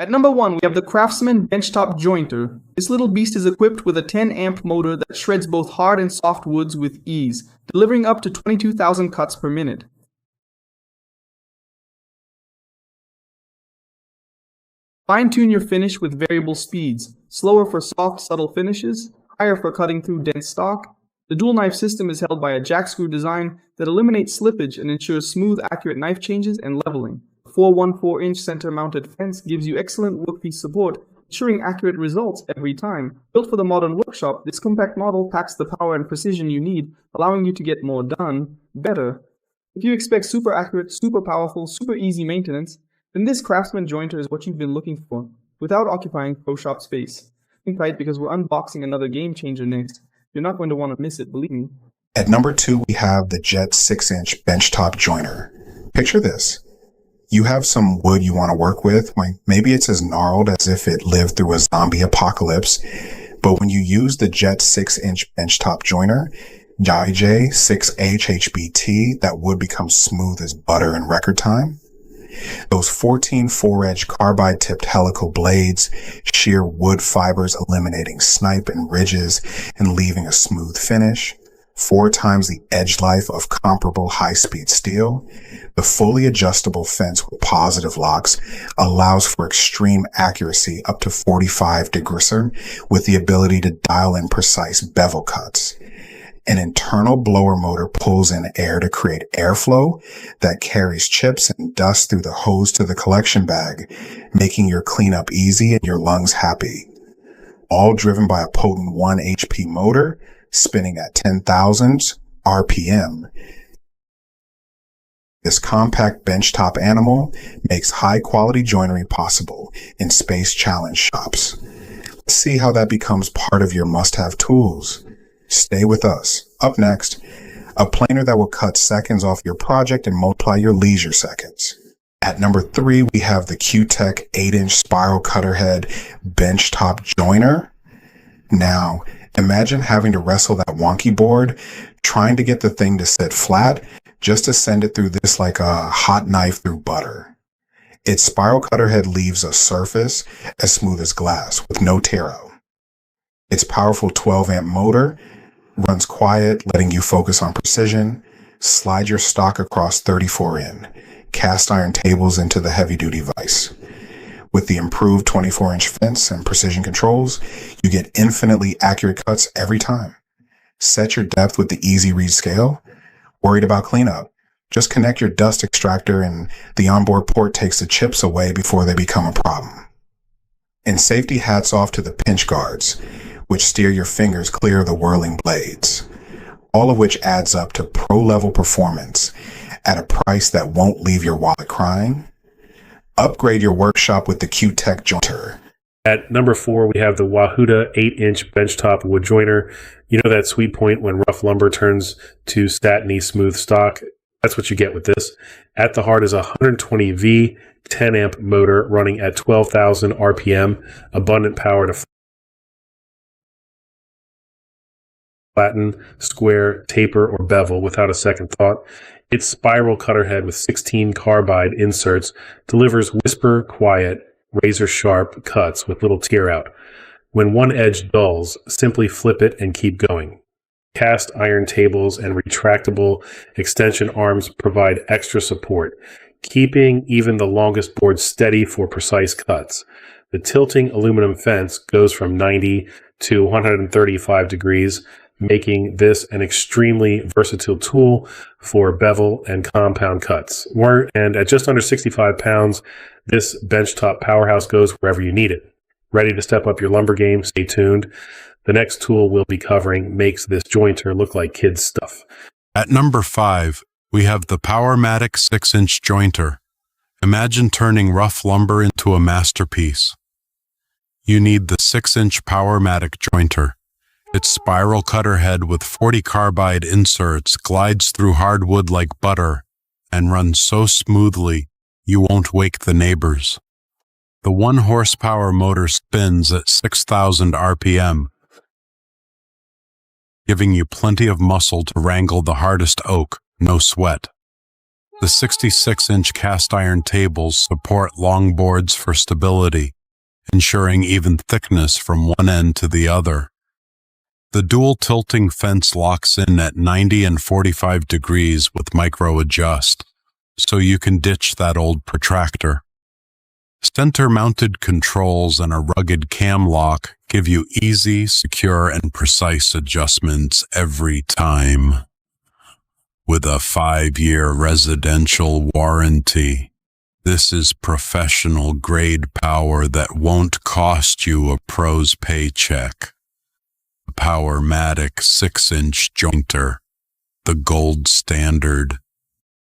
At number 1, we have the Craftsman Benchtop Jointer. This little beast is equipped with a 10 amp motor that shreds both hard and soft woods with ease, delivering up to 22,000 cuts per minute. Fine-tune your finish with variable speeds, slower for soft, subtle finishes, higher for cutting through dense stock. The dual knife system is held by a jack screw design that eliminates slippage and ensures smooth, accurate knife changes and leveling. The 414-inch center-mounted fence gives you excellent workpiece support, ensuring accurate results every time. Built for the modern workshop, this compact model packs the power and precision you need, allowing you to get more done, better. If you expect super accurate, super powerful, super easy maintenance, then this Craftsman jointer is what you've been looking for, without occupying pro shop space. Think tight because we're unboxing another game changer next. You're not going to want to miss it, believe me. At number 2, we have the Jet 6-inch benchtop joiner. Picture this. You have some wood you want to work with. Maybe it's as gnarled as if it lived through a zombie apocalypse. But when you use the Jet 6-inch benchtop joiner, JJ6HHBT, that wood becomes smooth as butter in record time. Those 14 4-edge carbide-tipped helical blades shear wood fibers, eliminating snipe and ridges and leaving a smooth finish. 4 times the edge life of comparable high-speed steel. The fully adjustable fence with positive locks allows for extreme accuracy up to 45 degrees with the ability to dial in precise bevel cuts. An internal blower motor pulls in air to create airflow that carries chips and dust through the hose to the collection bag, making your cleanup easy and your lungs happy. All driven by a potent 1 HP motor, spinning at 10,000 RPM. This compact benchtop animal makes high-quality joinery possible in Space Challenge shops. Let's see how that becomes part of your must-have tools. Stay with us. Up next, a planer that will cut seconds off your project and multiply your leisure seconds. At number 3, we have the Cutech 8-inch spiral cutterhead benchtop joiner. Now, imagine having to wrestle that wonky board, trying to get the thing to sit flat, just to send it through this like a hot knife through butter. Its spiral cutterhead leaves a surface as smooth as glass with no tear out. Its powerful 12-amp motor runs quiet, letting you focus on precision. Slide your stock across 34-in cast iron tables into the heavy-duty vise. With the improved 24-inch fence and precision controls, you get infinitely accurate cuts every time. Set your depth with the easy read scale. Worried about cleanup? Just connect your dust extractor and the onboard port takes the chips away before they become a problem. And safety hats off to the pinch guards, which steer your fingers clear of the whirling blades. All of which adds up to pro-level performance at a price that won't leave your wallet crying. Upgrade your workshop with the Cutech jointer. At number 4, we have the Wahuda 8-inch benchtop wood joiner. You know that sweet point when rough lumber turns to satiny smooth stock? That's what you get with this. At the heart is a 120V 10-amp motor running at 12,000 RPM, abundant power to flatten, square, taper, or bevel without a second thought. Its spiral cutter head with 16 carbide inserts delivers whisper quiet, razor-sharp cuts with little tear out. When one edge dulls, simply flip it and keep going. Cast iron tables and retractable extension arms provide extra support, keeping even the longest board steady for precise cuts. The tilting aluminum fence goes from 90 to 135 degrees, making this an extremely versatile tool for bevel and compound cuts. And at just under 65 pounds, this benchtop powerhouse goes wherever you need it. Ready to step up your lumber game? Stay tuned. The next tool we'll be covering makes this jointer look like kids' stuff. At number 5, we have the Powermatic 6-inch jointer. Imagine turning rough lumber into a masterpiece. You need the 6-inch Powermatic jointer. Its spiral cutter head with 40 carbide inserts glides through hardwood like butter and runs so smoothly you won't wake the neighbors. The 1 horsepower motor spins at 6,000 RPM, giving you plenty of muscle to wrangle the hardest oak, no sweat. The 66-inch cast iron tables support long boards for stability, ensuring even thickness from one end to the other. The dual tilting fence locks in at 90 and 45 degrees with micro adjust, so you can ditch that old protractor. Center-mounted controls and a rugged cam lock give you easy, secure, and precise adjustments every time. With a 5-year residential warranty, this is professional-grade power that won't cost you a pro's paycheck. The Powermatic 6-inch jointer, the gold standard.